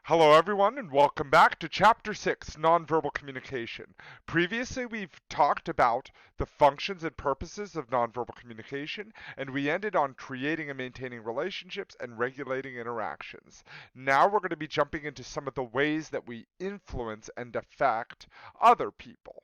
Hello, everyone, and welcome back to Chapter 6, Nonverbal Communication. Previously, we've talked about the functions and purposes of nonverbal communication, and we ended on creating and maintaining relationships and regulating interactions. Now we're going to be jumping into some of the ways that we influence and affect other people.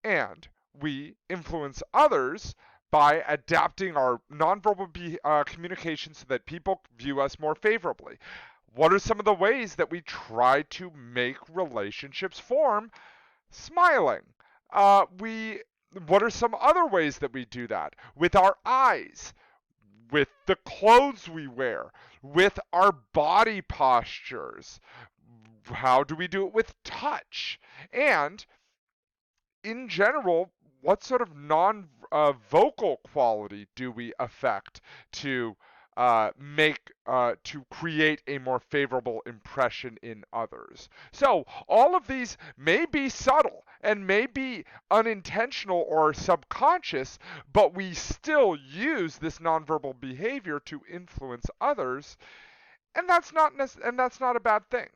And we influence others by adapting our nonverbal communication so that people view us more favorably. What are some of the ways that we try to make relationships form? Smiling. What are some other ways that we do that? With our eyes, with the clothes we wear, with our body postures. How do we do it with touch? And in general, what sort of non-vocal quality do we affect to to create a more favorable impression in others? So all of these may be subtle and may be unintentional or subconscious, but we still use this nonverbal behavior to influence others, and that's not a bad thing.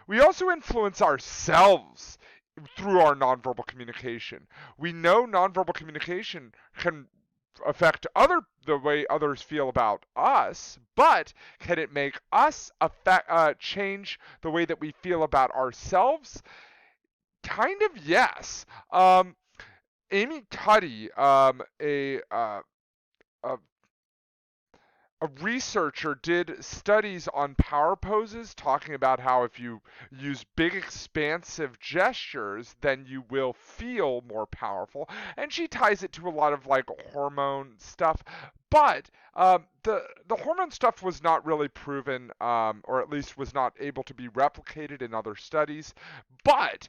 We also influence ourselves through our nonverbal communication. We know nonverbal communication can affect the way others feel about us, but can it make us change the way that we feel about ourselves? Kind of yes. Amy Cuddy, a a researcher did studies on power poses talking about how if you use big expansive gestures then you will feel more powerful, and she ties it to a lot of like hormone stuff, but the hormone stuff was not really proven, or at least was not able to be replicated in other studies, but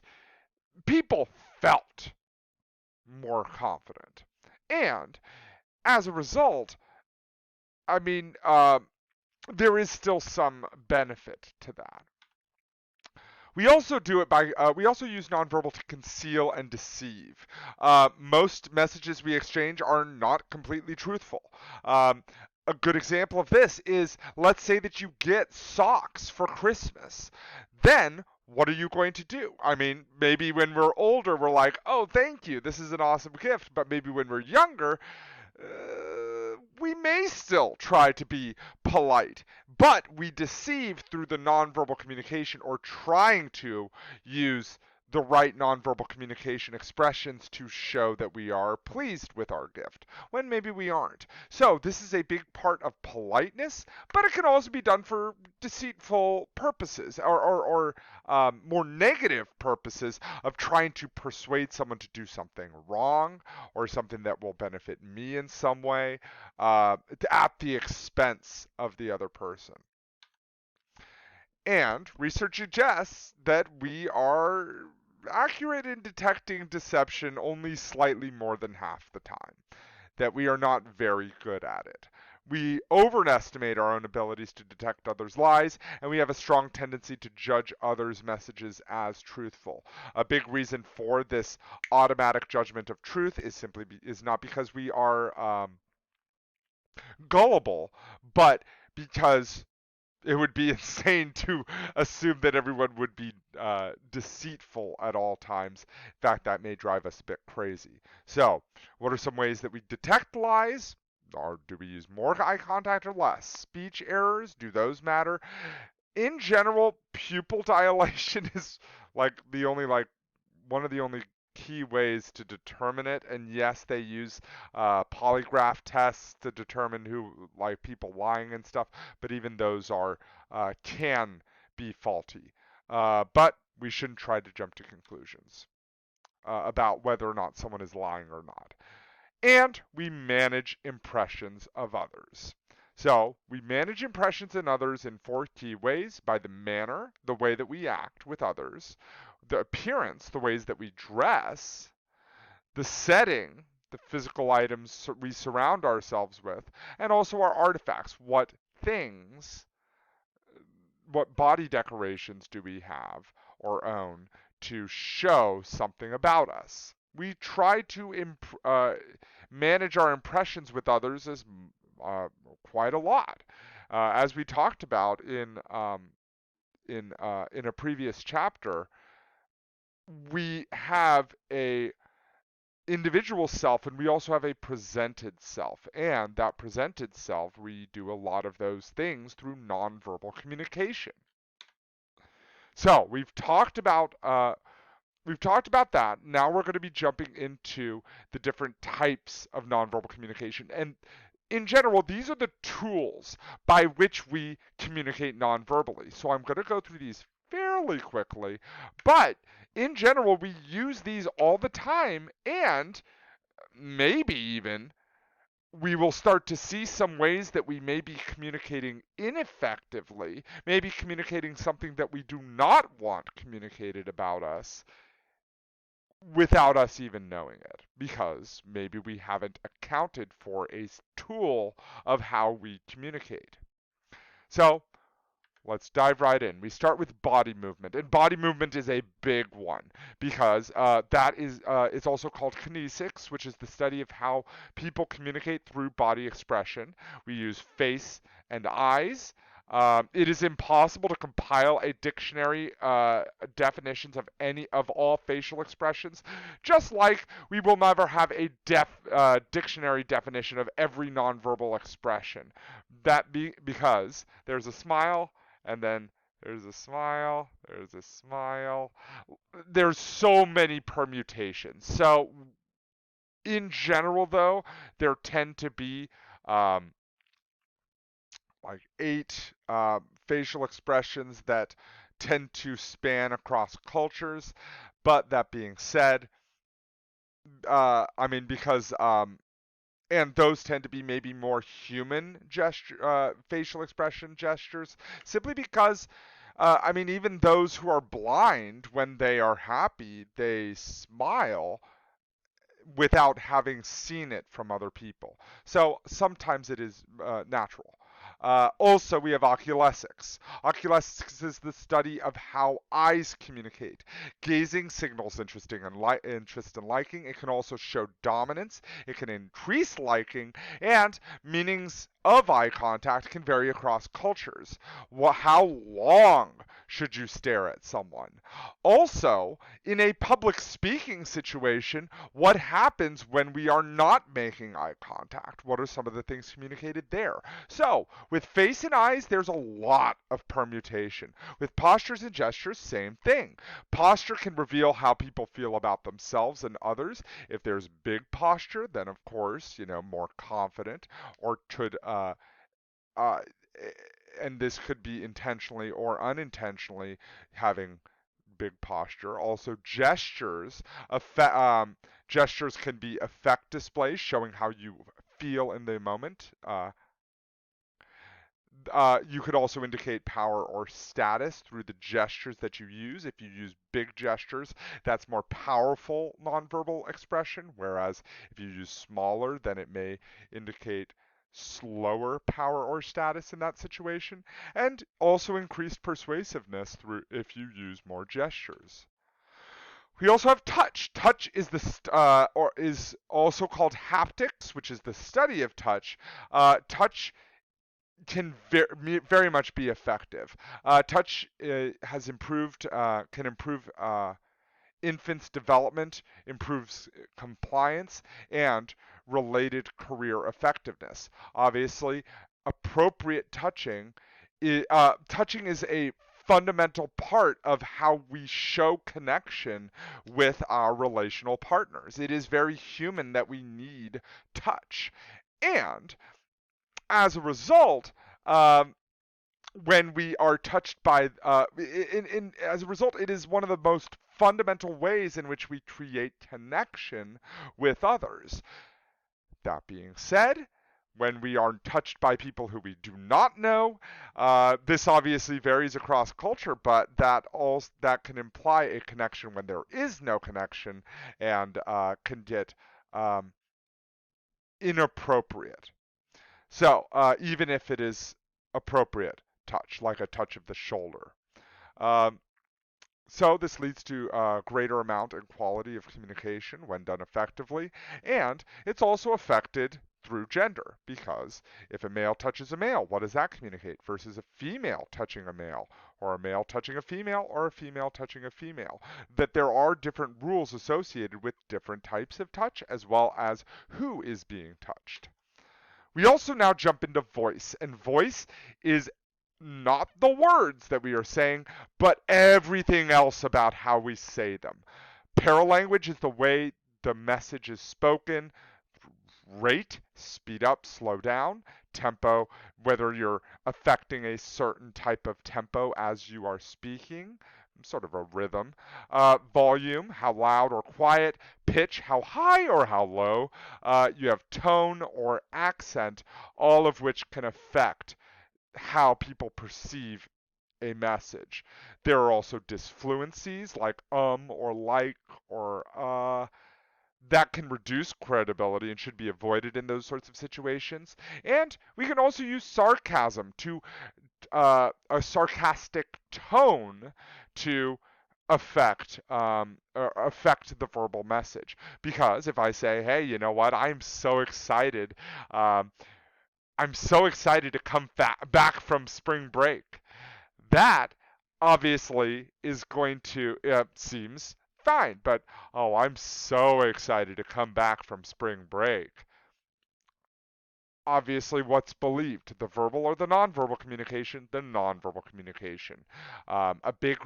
people felt more confident, and as a result, I mean, there is still some benefit to that. We also do it by, we also use nonverbal to conceal and deceive. Most messages we exchange are not completely truthful. A good example of this is, let's say that you get socks for Christmas. Then, what are you going to do? I mean, maybe when we're older, we're like, oh, thank you, this is an awesome gift. But maybe when we're younger, we may still try to be polite, but we deceive through the nonverbal communication or trying to use the right nonverbal communication expressions to show that we are pleased with our gift, when maybe we aren't. So this is a big part of politeness, but it can also be done for deceitful purposes, or more negative purposes of trying to persuade someone to do something wrong or something that will benefit me in some way, at the expense of the other person. And research suggests that we are accurate in detecting deception only slightly more than half the time, that we are not very good at it. We overestimate our own abilities to detect others' lies, and we have a strong tendency to judge others' messages as truthful. A big reason for this automatic judgment of truth is not because we are gullible, but because it would be insane to assume that everyone would be deceitful at all times. In fact, that may drive us a bit crazy. So, what are some ways that we detect lies? Or do we use more eye contact or less? Speech errors, do those matter? In general, pupil dilation is like one of the only key ways to determine it. And yes, they use polygraph tests to determine who, like people lying and stuff, but even those are can be faulty. But we shouldn't try to jump to conclusions about whether or not someone is lying or not. And we manage impressions of others. So we manage impressions in others in four key ways: by the manner, the way that we act with others; the appearance, the ways that we dress; the setting, the physical items we surround ourselves with; and also our artifacts. What body decorations do we have or own to show something about us? We try to manage our impressions with others as uh, quite a lot. As we talked about in a previous chapter, we have a individual self and we also have a presented self. And that presented self, we do a lot of those things through nonverbal communication. So we've talked about that. Now we're going to be jumping into the different types of nonverbal communication. And in general, these are the tools by which we communicate nonverbally. So I'm going to go through these fairly quickly, but in general, we use these all the time, and maybe even we will start to see some ways that we may be communicating ineffectively, maybe communicating something that we do not want communicated about us without us even knowing it, because maybe we haven't accounted for a tool of how we communicate. So let's dive right in. We start with body movement, and body movement is a big one because it's also called kinesics, which is the study of how people communicate through body expression. We use face and eyes. It is impossible to compile a dictionary definitions of all facial expressions, just like we will never have a dictionary definition of every nonverbal expression. Because there's a smile, and then there's a smile, there's a smile. There's so many permutations. So in general, though, there tend to be like 8 facial expressions that tend to span across cultures. But that being said, I mean, because and those tend to be maybe more human facial expression gestures, simply because, I mean, even those who are blind, when they are happy, they smile without having seen it from other people. So sometimes it is natural. Also, we have oculesics. Oculesics is the study of how eyes communicate. Gazing signals interest and liking. It can also show dominance. It can increase liking, and meanings of eye contact can vary across cultures. How long should you stare at someone? Also, in a public speaking situation, what happens when we are not making eye contact? What are some of the things communicated there? So, with face and eyes, there's a lot of permutation. With postures and gestures, same thing. Posture can reveal how people feel about themselves and others. If there's big posture, then of course, more confident, or uh, and this could be intentionally or unintentionally having big posture. Also, gestures can be affect displays, showing how you feel in the moment. You could also indicate power or status through the gestures that you use. If you use big gestures, that's more powerful nonverbal expression, whereas if you use smaller, then it may indicate slower power or status in that situation, and also increased persuasiveness through if you use more gestures. We also have touch. Touch is or is also called haptics, which is the study of touch. Touch can very much be effective. Touch can improve infants' development, improves compliance, and related career effectiveness. Obviously, appropriate touching is a fundamental part of how we show connection with our relational partners. It is very human that we need touch. And as a result, when we are touched by, as a result, it is one of the most fundamental ways in which we create connection with others. That being said, when we are touched by people who we do not know, this obviously varies across culture, but that can imply a connection when there is no connection, and can get inappropriate. So, even if it is appropriate touch, like a touch of the shoulder. Um, so this leads to a greater amount and quality of communication when done effectively, and it's also affected through gender, because if a male touches a male, what does that communicate versus a female touching a male, or a male touching a female, or a female touching a female? That there are different rules associated with different types of touch as well as who is being touched. We also now jump into voice, and voice is not the words that we are saying, but everything else about how we say them. Paralanguage is the way the message is spoken. Rate, speed up, slow down. Tempo, whether you're affecting a certain type of tempo as you are speaking, sort of a rhythm. Volume, how loud or quiet. Pitch, how high or how low. You have tone or accent, all of which can affect how people perceive a message. There are also disfluencies like or like or that can reduce credibility and should be avoided in those sorts of situations. And we can also use sarcasm to a sarcastic tone to affect the verbal message. Because if I say, "Hey, you know what? Um, I'm so excited to come back from spring break." That obviously is going to seems fine, but oh, I'm so excited to come back from spring break. Obviously, what's believed, the verbal or the nonverbal communication? The nonverbal communication. A big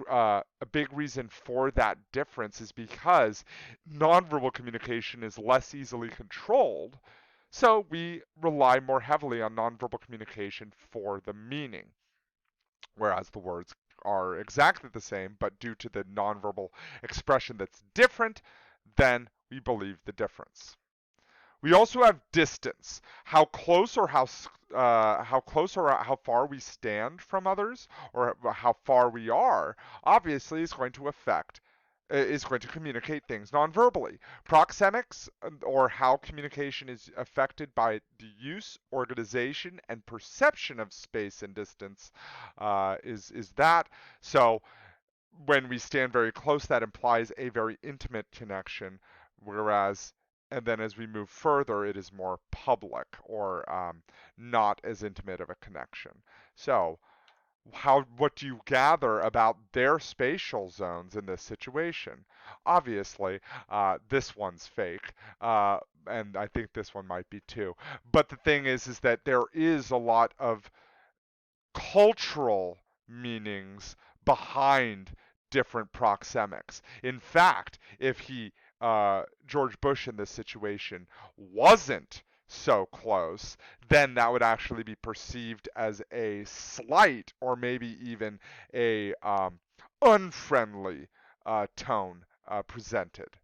reason for that difference is because nonverbal communication is less easily controlled, so we rely more heavily on nonverbal communication for the meaning, whereas the words are exactly the same, but due to the nonverbal expression that's different, then we believe the difference. We also have distance, how close or how far we stand from others, or how far we are. Obviously, is going to communicate things nonverbally. Proxemics, or how communication is affected by the use, organization, and perception of space and distance, is that. So when we stand very close, that implies a very intimate connection, whereas, and then as we move further, it is more public or not as intimate of a connection. So, what do you gather about their spatial zones in this situation? Obviously, this one's fake, and I think this one might be too. But the thing is that there is a lot of cultural meanings behind different proxemics. In fact, if George Bush in this situation wasn't so close, then that would actually be perceived as a slight or maybe even a unfriendly tone presented.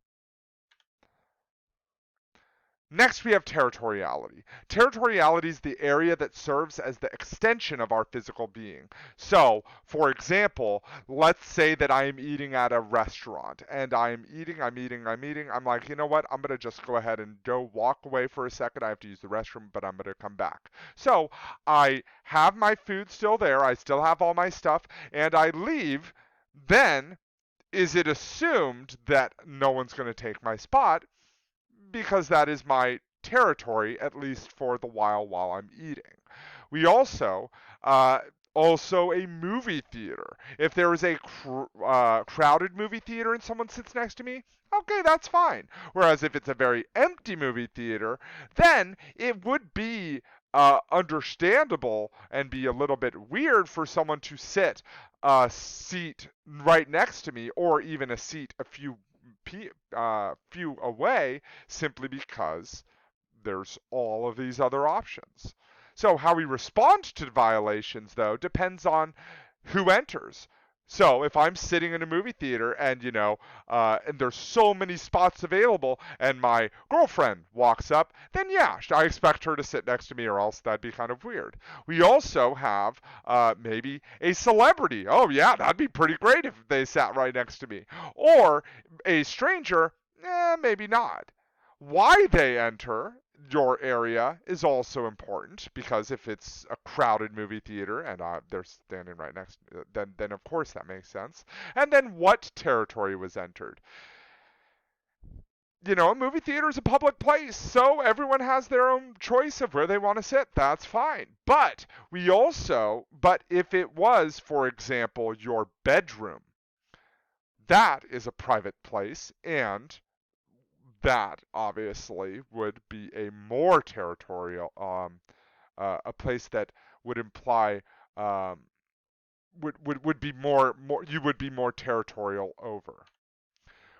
Next, we have territoriality. Territoriality is the area that serves as the extension of our physical being. So, for example, let's say that I am eating at a restaurant and I'm like, you know what? I'm going to just go ahead and go walk away for a second. I have to use the restroom, but I'm going to come back. So, I have my food still there. I still have all my stuff, and I leave. Then, is it assumed that no one's going to take my spot? Because that is my territory, at least for the while I'm eating. We uh, also a movie theater. If there is a crowded movie theater and someone sits next to me, okay, that's fine. Whereas if it's a very empty movie theater, then it would be understandable and be a little bit weird for someone to sit a seat right next to me, or even a seat a few away, simply because there's all of these other options. So how we respond to violations, though, depends on who enters. So if I'm sitting in a movie theater and and there's so many spots available, and my girlfriend walks up, then yeah, I expect her to sit next to me, or else that'd be kind of weird. We also have maybe a celebrity. Oh yeah, that'd be pretty great if they sat right next to me. Or a stranger, maybe not. Why they enter your area is also important, because if it's a crowded movie theater and they're standing right next, then of course that makes sense. And then what territory was entered? a movie theater is a public place, so everyone has their own choice of where they want to sit. That's fine. But if it was, for example, your bedroom, that is a private place, and that obviously would be a more territorial, a place that would imply um, would be more you would be more territorial over.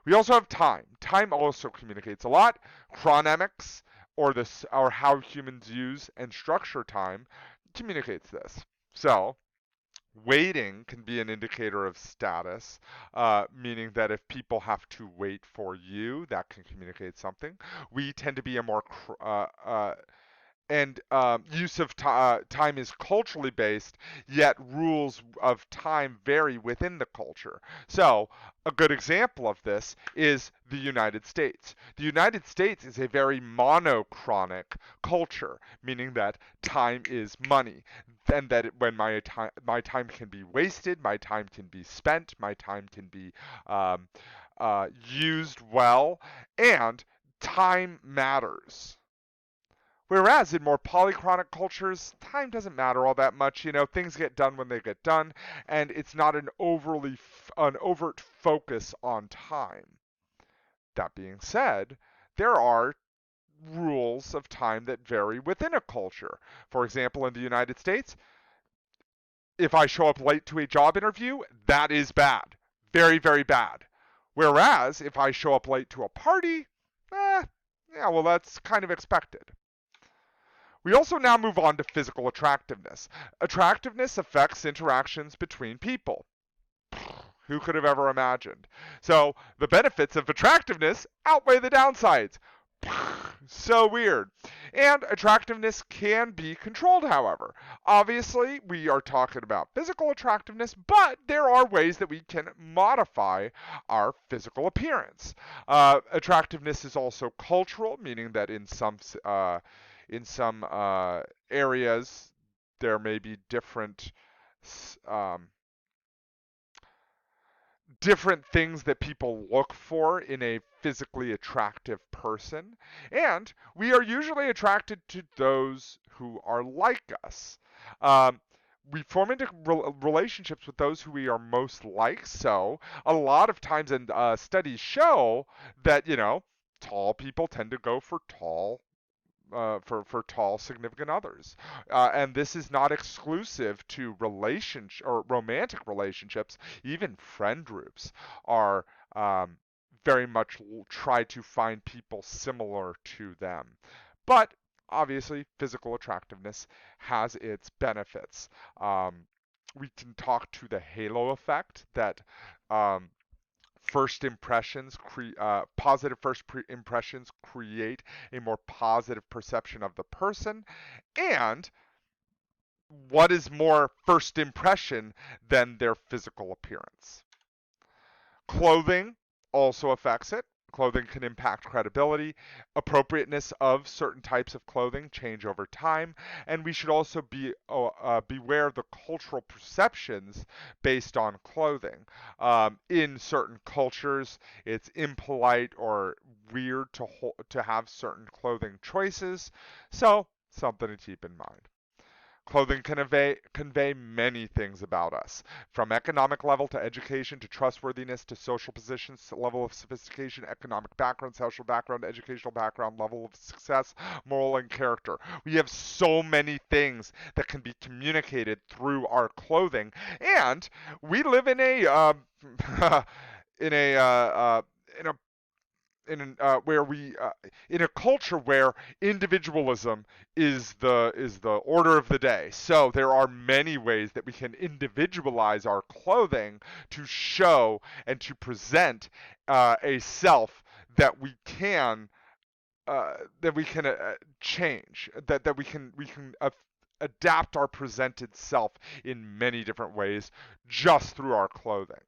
We also have time. Time also communicates a lot. Chronemics, or how humans use and structure time, communicates this. So, waiting can be an indicator of status, meaning that if people have to wait for you, that can communicate something. We tend to be a more and use of time is culturally based, yet rules of time vary within the culture. So, a good example of this is the United States. The United States is a very monochronic culture, meaning that time is money, and that when my time can be wasted, my time can be spent, my time can be um, used well, and time matters. Whereas in more polychronic cultures, time doesn't matter all that much. Things get done when they get done, and it's not an overt focus on time. That being said, there are rules of time that vary within a culture. For example, in the United States, if I show up late to a job interview, that is bad. Very, very bad. Whereas if I show up late to a party, yeah, well, that's kind of expected. We also now move on to physical attractiveness. Attractiveness affects interactions between people. Who could have ever imagined? So, the benefits of attractiveness outweigh the downsides. So weird. And attractiveness can be controlled, however. Obviously, we are talking about physical attractiveness, but there are ways that we can modify our physical appearance. Attractiveness is also cultural, meaning that in some areas there may be um, different things that people look for in a physically attractive person, and we are usually attracted to those who are like us. Um, we form into relationships with those who we are most like. So a lot of times, and studies show that tall people tend to go for tall significant others, and this is not exclusive to relationship or romantic relationships. Even friend groups are very much try to find people similar to them, but obviously physical attractiveness has its benefits. We can talk to the halo effect that um, positive impressions create a more positive perception of the person. And what is more first impression than their physical appearance? Clothing also affects it. Clothing can impact credibility. Appropriateness of certain types of clothing change over time, and we should also beware of the cultural perceptions based on clothing. In certain cultures, it's impolite or weird to have certain clothing choices, so something to keep in mind. Clothing can convey many things about us, from economic level to education to trustworthiness to social positions, level of sophistication, economic background, social background, educational background, level of success, moral and character. We have so many things that can be communicated through our clothing, and we live in a in a in a where we in a culture where individualism is the order of the day. So there are many ways that we can individualize our clothing to show and to present a self that we can change, that we can adapt our presented self in many different ways just through our clothing.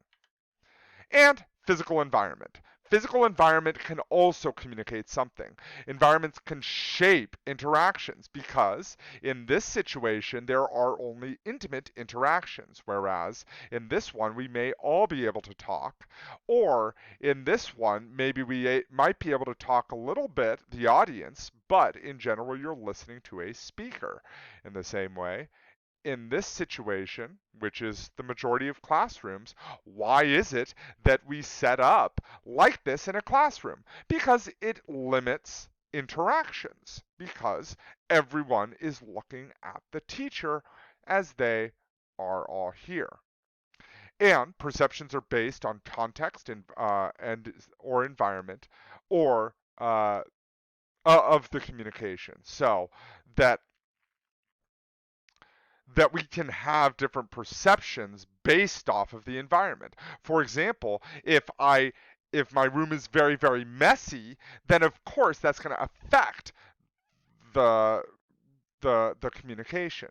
And physical environment. Physical environment can also communicate something. Environments can shape interactions because in this situation there are only intimate interactions, whereas in this one we may all be able to talk, or in this one maybe we might be able to talk a little bit, the audience, but in general you're listening to a speaker. In the same way, in this situation, which is the majority of classrooms, why is it that we set up like this in a classroom? Because it limits interactions, because everyone is looking at the teacher as they are all here. And perceptions are based on context and or environment or of the communication. So that that we can have different perceptions based off of the environment. For example, if my room is very very messy, then of course that's going to affect the the communication.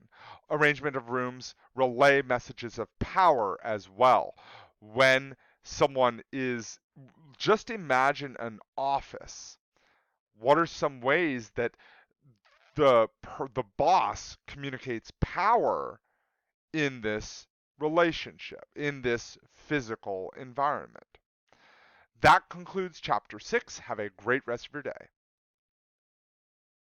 Arrangement of rooms relay messages of power as well. When someone is just imagine an office. What are some ways that the boss communicates power in this relationship, in this physical environment? That concludes chapter 6. Have a great rest of your day.